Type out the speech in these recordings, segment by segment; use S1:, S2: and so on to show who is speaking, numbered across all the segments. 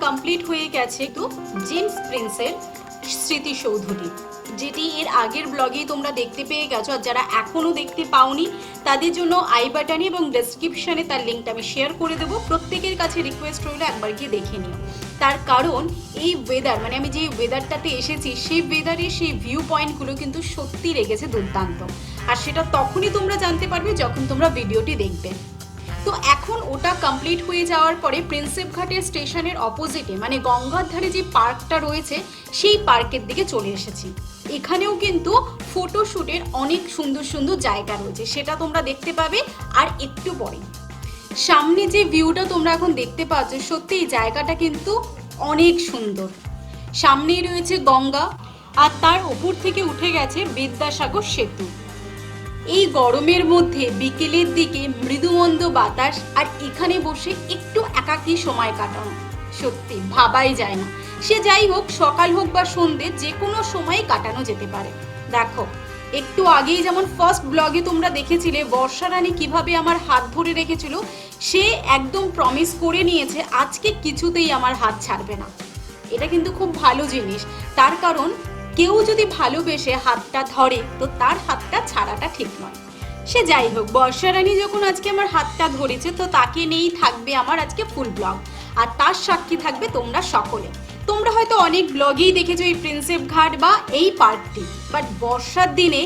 S1: Complete হয়ে গেছে তো জেমস প্রিন্সের স্মৃতিসৌধটি, যেটি এর আগের ব্লগেই তোমরা দেখতে পেয়ে গেছো। আর যারা এখনও দেখতে পাওনি তাদের জন্য আই বাটনে এবং ডেসক্রিপশনে তার লিঙ্কটা আমি শেয়ার করে দেবো। প্রত্যেকের কাছে রিকোয়েস্ট রইল একবার গিয়ে দেখে নিও। তার কারণ এই ওয়েদার, মানে আমি যে ওয়েদারটাতে এসেছি সেই ওয়েদারে সেই ভিউ পয়েন্টগুলো কিন্তু সত্যি লেগেছে দুর্দান্ত। আর সেটা তখনই তোমরা জানতে পারবে যখন তোমরা ভিডিওটি দেখবে। তো এখন ওটা কমপ্লিট হয়ে যাওয়ার পরে প্রিন্সেপ ঘাটের স্টেশনের অপোজিটে মানে গঙ্গার ধারে যে পার্কটা রয়েছে সেই পার্কের দিকে চলে এসেছি। এখানেও কিন্তু ফটোশ্যুটের অনেক সুন্দর সুন্দর জায়গা রয়েছে, সেটা তোমরা দেখতে পাবে আর একটু পরে। সামনে যে ভিউটা তোমরা এখন দেখতে পাচ্ছ সত্যি এই জায়গাটা কিন্তু অনেক সুন্দর। সামনেই রয়েছে গঙ্গা আর তার ওপর থেকে উঠে গেছে বিদ্যাসাগর সেতু। এই গরমের মধ্যে বিকেলের দিকে মৃদুমন্দ বাতাস আর এখানে বসে একটু একাকী সময় কাটানো সত্যি ভাবাই যায় না। সে যাই হোক, সকাল হোক বা সন্ধ্যে যে কোনো সময় কাটানো যেতে পারে। দেখো একটু আগেই যেমন ফার্স্ট ব্লগে তোমরা দেখেছিলে বর্ষা রানী কিভাবে আমার হাত ধরে রেখেছিল, সে একদম প্রমিস করে নিয়েছে আজকে কিছুতেই আমার হাত ছাড়বে না। এটা কিন্তু খুব ভালো জিনিস, তার কারণ কেউ যদি ভালোবেসে হাতটা ধরে তো তার হাতটা ছাড়াটা ঠিক নয়। সে যাই হোক, বর্ষা রানী যখন আজকে আমার হাতটা ধরেছে তো তাকে নিয়েই থাকবে আমার আজকে ফুল ব্লগ। আর তার সাক্ষী থাকবে তোমরা সকলে। তোমরা হয়তো অনেক ব্লগেই দেখেছো এই প্রিন্সেপ ঘাট বা এই পার্কটি, বাট বর্ষার দিনে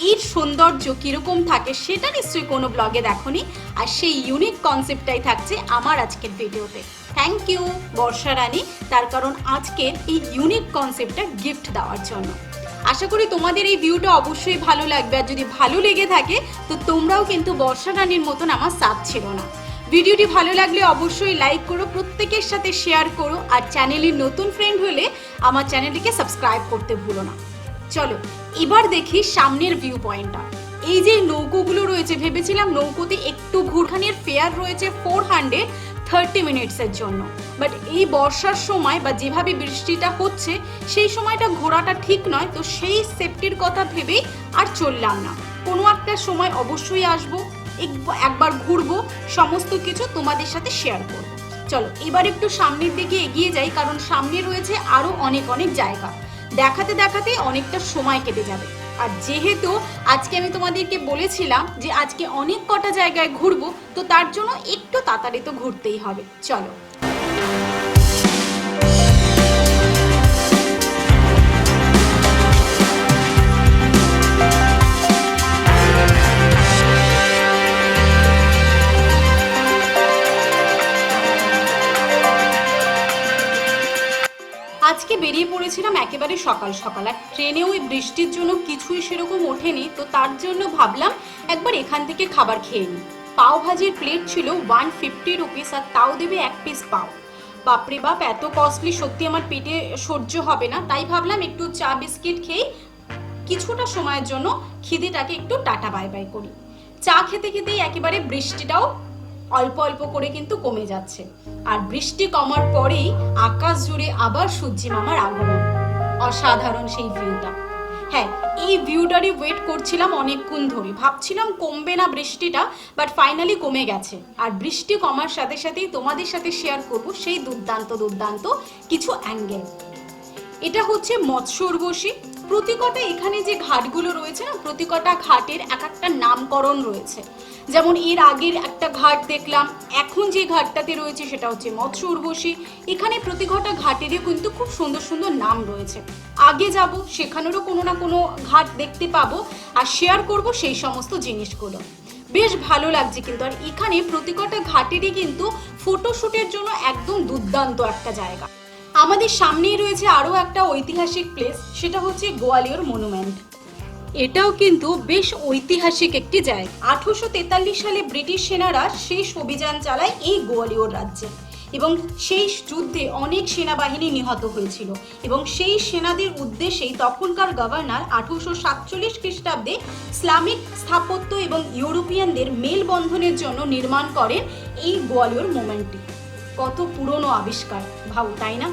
S1: এর সৌন্দর্য কীরকম থাকে সেটা নিশ্চয়ই কোনো ব্লগে দেখোনি। আর সেই ইউনিক কনসেপ্টটাই থাকছে আমার আজকের ভিডিওতে। থ্যাংক ইউ বর্ষা রানী, তার কারণ আজকের এই ইউনিক কনসেপ্টটা গিফট দেওয়ার জন্য। আশা করি তোমাদের এই ভিউটা অবশ্যই ভালো লাগবে। আর যদি ভালো লেগে থাকে তো তোমরাও কিন্তু বর্ষা রানীর মতন আমার সাথ ছিল না। ভিডিওটি ভালো লাগলে অবশ্যই লাইক করো, প্রত্যেকের সাথে শেয়ার করো। আর চ্যানেলের নতুন ফ্রেন্ড হলে আমার চ্যানেলটিকে সাবস্ক্রাইব করতে ভুলো না। চলো এবার দেখি সামনের ভিউ পয়েন্টটা। এই যে নৌকোগুলো রয়েছে, ভেবেছিলাম নৌকোতে একটু ঘুরখানের ফেয়ার রয়েছে 430 মিনিটসের জন্য, বাট এই বর্ষার সময় বা যেভাবে বৃষ্টিটা হচ্ছে সেই সময়টা ঘোরাটা ঠিক নয়। তো সেই সেফটির কথা ভেবেই আর চললাম না। কোনো একটা সময় অবশ্যই আসবো, একবার ঘুরবো, সমস্ত কিছু তোমাদের সাথে শেয়ার করবো। চলো এবার একটু সামনের দিকে এগিয়ে যাই, কারণ সামনে রয়েছে আরো অনেক অনেক জায়গা। দেখাতে দেখাতে অনেকটা সময় কেটে যাবে। আর যেহেতু আজকে আমি তোমাদেরকে বলেছিলাম যে আজকে অনেক কটা জায়গায় ঘুরবো, তো তার জন্য একটু তাড়াতাড়ি তো ঘুরতেই হবে। চলো আজকে বেরিয়ে পড়েছিলাম একেবারে সকাল সকাল। আর ট্রেনেও ওই বৃষ্টির জন্য কিছুই সেরকম ওঠেনি, তো তার জন্য ভাবলাম একবার এখান থেকে খাবার খেয়ে নিই। পাও ভাজির প্লেট ছিল 150 রুপিস, আর তাও দেবে 1 পিস পাও। বাপরে বাপ, এত কস্টলি সত্যি আমার পেটে সহ্য হবে না। তাই ভাবলাম একটু চা বিস্কিট খেয়ে কিছুটা সময়ের জন্য খিদেটাকে একটু টাটা বাই বাই করি। চা খেতে খেতেই একেবারে বৃষ্টিটাও অল্প অল্প করে কিন্তু কমে যাচ্ছে। আর বৃষ্টি কমার পরেই আকাশ জুড়ে আবার সূর্যি মামার আগমন। অসাধারণ সেই ভিউটা। হ্যাঁ, এই ভিউটারই ওয়েট করছিলাম অনেকক্ষণ ধরে। ভাবছিলাম কমবে না বৃষ্টিটা, বাট ফাইনালি কমে গেছে। আর বৃষ্টি কমার সাথে সাথেই তোমাদের সাথে শেয়ার করব সেই দুর্দান্ত দুর্দান্ত কিছু অ্যাঙ্গেল। এটা হচ্ছে মৎস্য উর্বশী। প্রতিকটা এখানে যে ঘাটগুলো রয়েছে না, প্রতিকটা ঘাটের এক একটা নামকরণ রয়েছে। যেমন এর আগের একটা ঘাট দেখলাম, এখন যে ঘাটটাতে রয়েছে সেটা হচ্ছে মৎস্য উর্বশী। এখানে প্রতিকটা ঘাটেরও কিন্তু খুব সুন্দর সুন্দর নাম রয়েছে। আগে যাব, সেখানেরও কোনো না কোনো ঘাট দেখতে পাবো আর শেয়ার করব সেই সমস্ত জিনিসগুলো। বেশ ভালো লাগছে কিন্তু। আর এখানে প্রতিকটা ঘাটেরই কিন্তু ফটোশ্যুটের জন্য একদম দুর্দান্ত একটা জায়গা। আমাদের সামনেই রয়েছে আরও একটা ঐতিহাসিক প্লেস, সেটা হচ্ছে গোয়ালিয়র মনুমেন্ট। এটাও কিন্তু বেশ ঐতিহাসিক একটি জায়গা। 1843 সালে ব্রিটিশ সেনারা শেষ অভিযান চালায় এই গোয়ালিয়র রাজ্যে, এবং সেই যুদ্ধে অনেক সেনাবাহিনী নিহত হয়েছিল। এবং সেই সেনাদের উদ্দেশ্যেই তখনকার গভর্নর 1847 খ্রিস্টাব্দে ইসলামিক স্থাপত্য এবং ইউরোপিয়ানদের মেলবন্ধনের জন্য নির্মাণ করেন এই গোয়ালিয়র মনুমেন্টটি। কত পুরনো আবিষ্কার ভাবো, তাই না?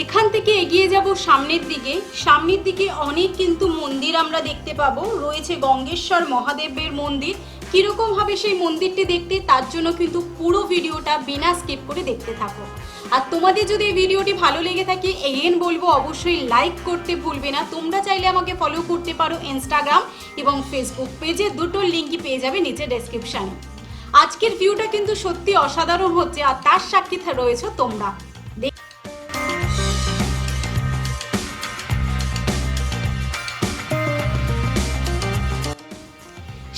S1: এখান থেকে এগিয়ে যাব সামনের দিকে অনেক কিন্তু মন্দির আমরা দেখতে পাবো। রয়েছে গঙ্গেশ্বর মহাদেবের মন্দির। কিরকম হবে সেই মন্দিরটি দেখতে, তার জন্য কিন্তু পুরো ভিডিওটা বিনা স্কিপ করে দেখতে থাকো। আর তোমাদের যদি এই ভিডিওটি ভালো লেগে থাকে, এগেন বলবো অবশ্যই লাইক করতে ভুলবে না। তোমরা চাইলে আমাকে ফলো করতে পারো ইনস্টাগ্রাম এবং ফেসবুক পেজে, দুটোর লিঙ্কই পেয়ে যাবে নিচে ডেসক্রিপশানে। আজকের ভিউটা কিন্তু সত্যি অসাধারণ হচ্ছে, আর তার সাক্ষী রয়েছে তোমরা।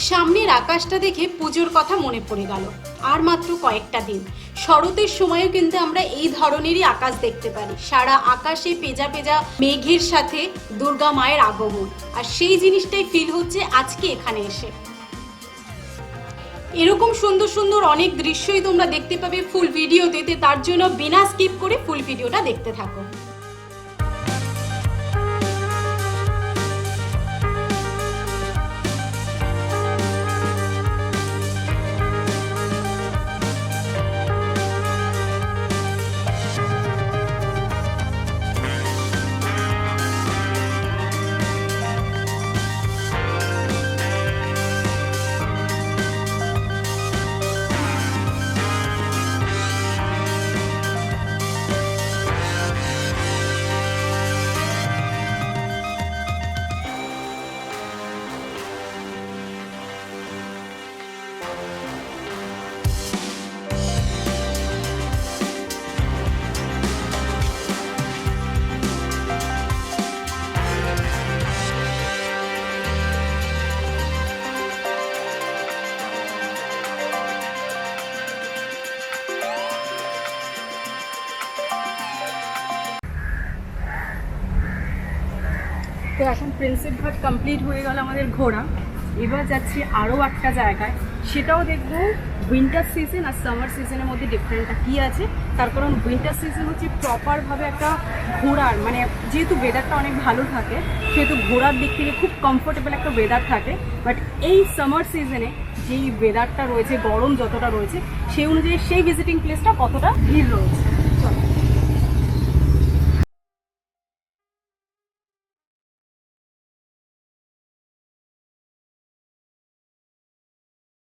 S1: সামনের আকাশটা দেখে পুজোর কথা মনে পড়ে গেল। আর মাত্র কয়েকটা দিন, শরতের সময়ও কিন্তু আমরা এই ধরনেরই আকাশ দেখতে পারি। সারা আকাশে পেজা পেজা মেঘের সাথে দুর্গা মায়ের আগমন, আর সেই জিনিসটাই ফিল হচ্ছে আজকে এখানে এসে। এরকম সুন্দর সুন্দর অনেক দৃশ্যই তোমরা দেখতে পাবে ফুল ভিডিওতে, তার জন্য বিনা স্কিপ করে ফুল ভিডিওটা দেখতে থাকো। তো এখন প্রিন্সেপ ঘাট কমপ্লিট হয়ে গেল আমাদের ঘোরা। এবার যাচ্ছি আরও একটা জায়গায়, সেটাও দেখবো উইন্টার সিজন আর সামার সিজনের মধ্যে ডিফারেন্টটা কী আছে। তার কারণ উইন্টার সিজন হচ্ছে প্রপারভাবে একটা ঘোরার, মানে যেহেতু ওয়েদারটা অনেক ভালো থাকে সেহেতু ঘোরার দিক থেকে খুব কমফোর্টেবল একটা ওয়েদার থাকে। বাট এই সামার সিজনে যেই ওয়েদারটা রয়েছে, গরম যতটা রয়েছে, সেই অনুযায়ী সেই ভিজিটিং প্লেসটা কতটা ভিড় রয়েছে।